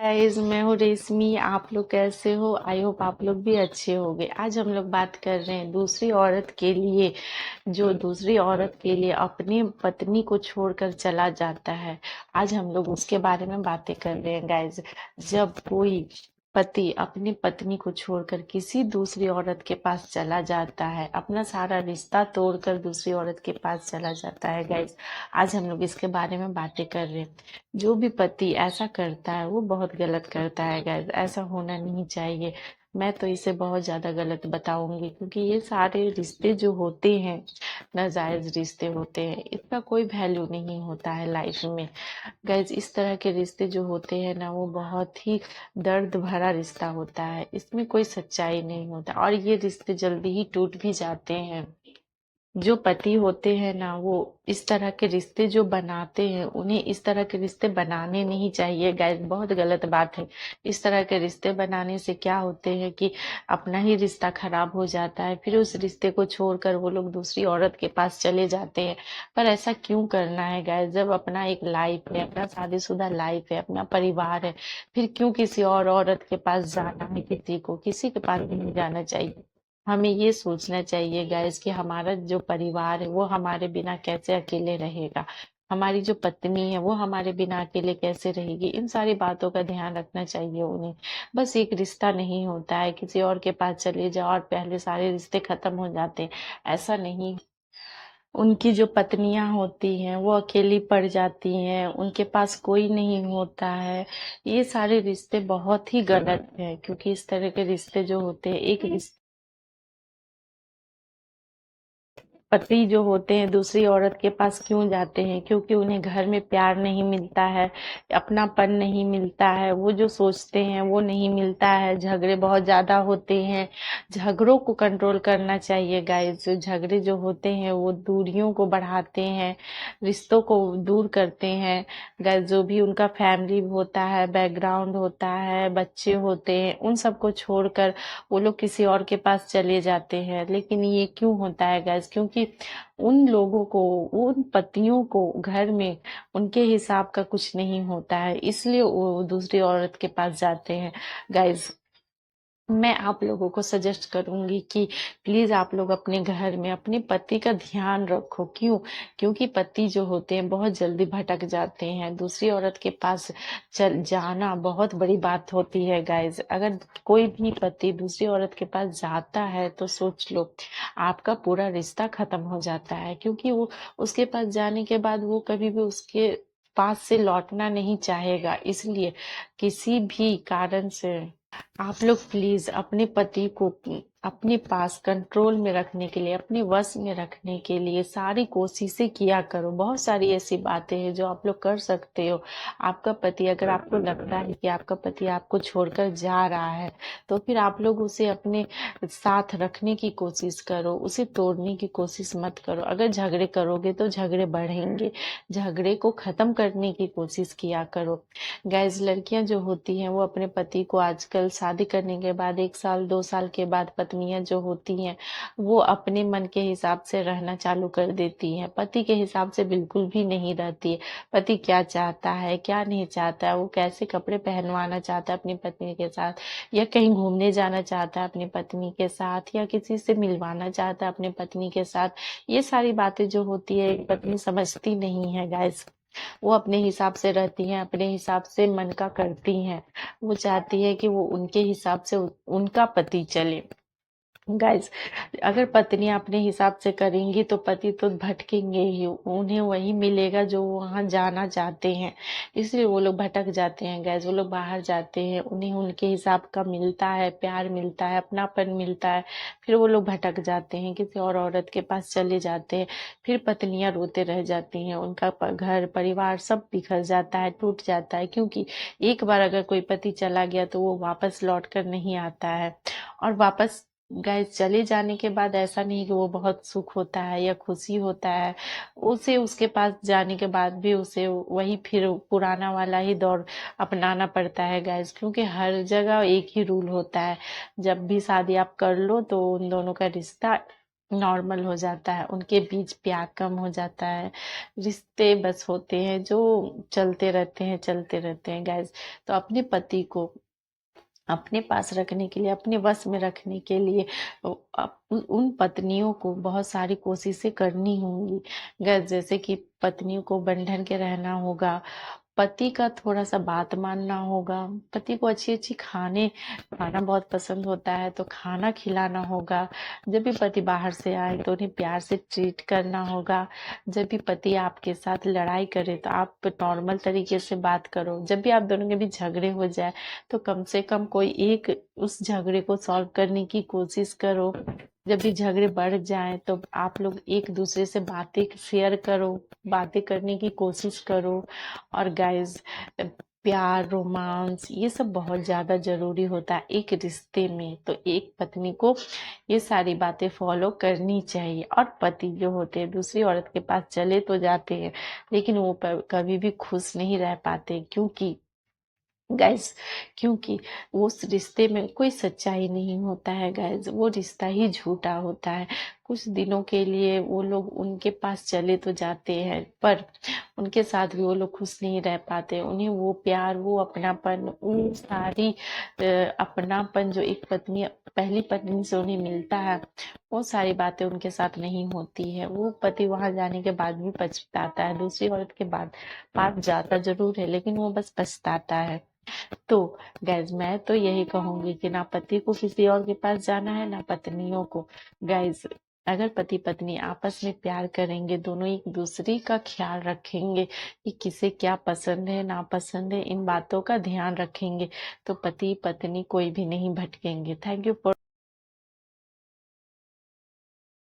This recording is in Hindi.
गाइस, मैं हूँ रेशमी। आप लोग कैसे हो? आई होप आप लोग भी अच्छे होंगे। आज हम लोग बात कर रहे हैं दूसरी औरत के लिए, जो दूसरी औरत के लिए अपनी पत्नी को छोड़कर चला जाता है। आज हम लोग उसके बारे में बातें कर रहे हैं गाइस। जब कोई पति अपनी पत्नी को छोड़कर किसी दूसरी औरत के पास चला जाता है, अपना सारा रिश्ता तोड़कर दूसरी औरत के पास चला जाता है गाइस, आज हम लोग इसके बारे में बातें कर रहे हैं। जो भी पति ऐसा करता है वो बहुत गलत करता है गाइस, ऐसा होना नहीं चाहिए। मैं तो इसे बहुत ज्यादा गलत बताऊंगी, क्योंकि ये सारे रिश्ते जो होते हैं, नाजायज रिश्ते होते हैं, इसका कोई वैल्यू नहीं होता है लाइफ में। गाइज, इस तरह के रिश्ते जो होते हैं ना, वो बहुत ही दर्द भरा रिश्ता होता है। इसमें कोई सच्चाई नहीं होता और ये रिश्ते जल्दी ही टूट भी जाते हैं। जो पति होते हैं ना, वो इस तरह के रिश्ते जो बनाते हैं, उन्हें इस तरह के रिश्ते बनाने नहीं चाहिए गाइस। बहुत गलत बात है। इस तरह के रिश्ते बनाने से क्या होते हैं कि अपना ही रिश्ता खराब हो जाता है, फिर उस रिश्ते को छोड़कर वो लोग दूसरी औरत के पास चले जाते हैं। पर ऐसा क्यों करना है गाइस? जब अपना एक लाइफ है, अपना शादीशुदा लाइफ है, अपना परिवार है, फिर क्यों किसी और औरत के पास जाना है? किसी के पास नहीं जाना चाहिए। हमें ये सोचना चाहिए गाइस कि हमारा जो परिवार है वो हमारे बिना कैसे अकेले रहेगा, हमारी जो पत्नी है वो हमारे बिना अकेले कैसे रहेगी। इन सारी बातों का ध्यान रखना चाहिए उन्हें। बस एक रिश्ता नहीं होता है किसी और के पास चले जाओ और पहले सारे रिश्ते खत्म हो जाते हैं, ऐसा नहीं। उनकी जो पत्नियां होती हैं वो अकेली पड़ जाती हैं, उनके पास कोई नहीं होता है। ये सारे रिश्ते बहुत ही गलत है, क्योंकि इस तरह के रिश्ते जो होते हैं, एक पति जो होते हैं दूसरी औरत के पास क्यों जाते हैं? क्योंकि उन्हें घर में प्यार नहीं मिलता है, अपनापन नहीं मिलता है, वो जो सोचते हैं वो नहीं मिलता है। झगड़े बहुत ज्यादा होते हैं। झगड़ों को कंट्रोल करना चाहिए गाइस। जो झगड़े जो होते हैं वो दूरियों को बढ़ाते हैं, रिश्तों को दूर करते हैं गाइस। जो भी उनका फैमिली होता है, बैकग्राउंड होता है, बच्चे होते हैं, उन सबको छोड़कर वो लोग किसी और के पास चले जाते हैं। लेकिन ये क्यों होता है गैस? क्योंकि उन लोगों को, उन पतियों को घर में उनके हिसाब का कुछ नहीं होता है, इसलिए वो दूसरी औरत के पास जाते हैं गाइज। मैं आप लोगों को सजेस्ट करूंगी कि प्लीज आप लोग अपने घर में अपने पति का ध्यान रखो। क्यों? क्योंकि पति जो होते हैं बहुत जल्दी भटक जाते हैं। दूसरी औरत के पास चल जाना बहुत बड़ी बात होती है गाइज। अगर कोई भी पति दूसरी औरत के पास जाता है तो सोच लो, आपका पूरा रिश्ता खत्म हो जाता है। क्योंकि वो उसके पास जाने के बाद वो कभी भी उसके पास से लौटना नहीं चाहेगा। इसलिए किसी भी कारण से आप लोग प्लीज अपने पति को अपने पास कंट्रोल में रखने के लिए, अपने वश में रखने के लिए सारी कोशिशें किया करो। बहुत सारी ऐसी बातें हैं जो आप लोग कर सकते हो। आपका पति, अगर आपको लगता है कि आपका पति आपको छोड़कर जा रहा है, तो फिर आप लोग उसे अपने साथ रखने की कोशिश करो, उसे तोड़ने की कोशिश मत करो। अगर झगड़े करोगे तो झगड़े बढ़ेंगे। झगड़े को खत्म करने की कोशिश किया करो गाइज। लड़कियां जो होती हैं वो अपने पति को, आजकल शादी करने के बाद 1 साल 2 साल के बाद पत्नियां जो होती हैं वो अपने मन के हिसाब से रहना चालू कर देती हैं, पति के हिसाब से बिल्कुल भी नहीं रहती है। पति क्या चाहता है, क्या नहीं चाहता है, वो कैसे कपड़े पहनवाना चाहता है अपनी पत्नी के साथ, या कहीं घूमने जाना चाहता है अपनी पत्नी के साथ, या किसी से मिलवाना चाहता है अपनी पत्नी के साथ, ये सारी बातें जो होती है एक पत्नी समझती नहीं है गाइस। वो अपने हिसाब से रहती हैं, अपने हिसाब से मन का करती हैं। वो चाहती है कि वो उनके हिसाब से उनका पति चले गाइस। अगर पत्नियां अपने हिसाब से करेंगी तो पति तो भटकेंगे ही, उन्हें वही मिलेगा जो वो वहां जाना चाहते हैं। इसलिए वो लोग भटक जाते हैं गैस। वो लोग बाहर जाते हैं, उन्हें उनके हिसाब का मिलता है, प्यार मिलता है, अपनापन मिलता है, फिर वो लोग भटक जाते हैं, किसी और औरत के पास चले जाते हैं। फिर पत्नियां रोते रह जाती हैं, उनका घर परिवार सब बिखर जाता है, टूट जाता है। क्योंकि एक बार अगर कोई पति चला गया तो वो वापस लौट कर नहीं आता है। और वापस गाइस चले जाने के बाद ऐसा नहीं कि वो बहुत सुख होता है या खुशी होता है। उसे उसके पास जाने के बाद भी उसे वही फिर पुराना वाला ही दौर अपनाना पड़ता है गाइस। क्योंकि हर जगह एक ही रूल होता है, जब भी शादी आप कर लो तो उन दोनों का रिश्ता नॉर्मल हो जाता है, उनके बीच प्यार कम हो जाता है। रिश्ते बस होते हैं जो चलते रहते हैं गाइस। तो अपने पति को अपने पास रखने के लिए, अपने वश में रखने के लिए उन पत्नियों को बहुत सारी कोशिशें करनी होंगी। जैसे कि पत्नियों को बंधन के रहना होगा, पति का थोड़ा सा बात मानना होगा, पति को अच्छी अच्छी खाना बहुत पसंद होता है तो खाना खिलाना होगा। जब भी पति बाहर से आए तो उन्हें प्यार से ट्रीट करना होगा। जब भी पति आपके साथ लड़ाई करे तो आप नॉर्मल तरीके से बात करो। जब भी आप दोनों के बीच झगड़े हो जाए तो कम से कम कोई एक उस झगड़े को सॉल्व करने की कोशिश करो। जब भी झगड़े बढ़ जाए तो आप लोग एक दूसरे से बातें शेयर करो, बातें करने की कोशिश करो। और गाइस, प्यार, रोमांस, ये सब बहुत ज्यादा जरूरी होता है एक रिश्ते में। तो एक पत्नी को ये सारी बातें फॉलो करनी चाहिए। और पति जो होते हैं दूसरी औरत के पास चले तो जाते हैं, लेकिन वो कभी भी खुश नहीं रह पाते। गाइस क्योंकि उस रिश्ते में कोई सच्चाई नहीं होता है गाइस, वो रिश्ता ही झूठा होता है। कुछ दिनों के लिए वो लोग उनके पास चले तो जाते हैं, पर उनके साथ भी वो लोग खुश नहीं रह पाते। उन्हें वो प्यार, वो अपनापन, वो सारी अपनापन जो एक पत्नी पहली पत्नी से उन्हें मिलता है, वो सारी बातें उनके साथ नहीं होती है। वो पति वहां जाने के बाद भी पछताता है, दूसरी औरत के बाद पास जाता जरूर है लेकिन वो बस पछताता है। तो गाइज, मैं तो यही कहूंगी कि ना पति को किसी और के पास जाना है ना पत्नियों को। गाइज, अगर पति पत्नी आपस में प्यार करेंगे, दोनों एक दूसरे का ख्याल रखेंगे कि किसे क्या पसंद है ना पसंद है, इन बातों का ध्यान रखेंगे, तो पति पत्नी कोई भी नहीं भटकेंगे। Thank you for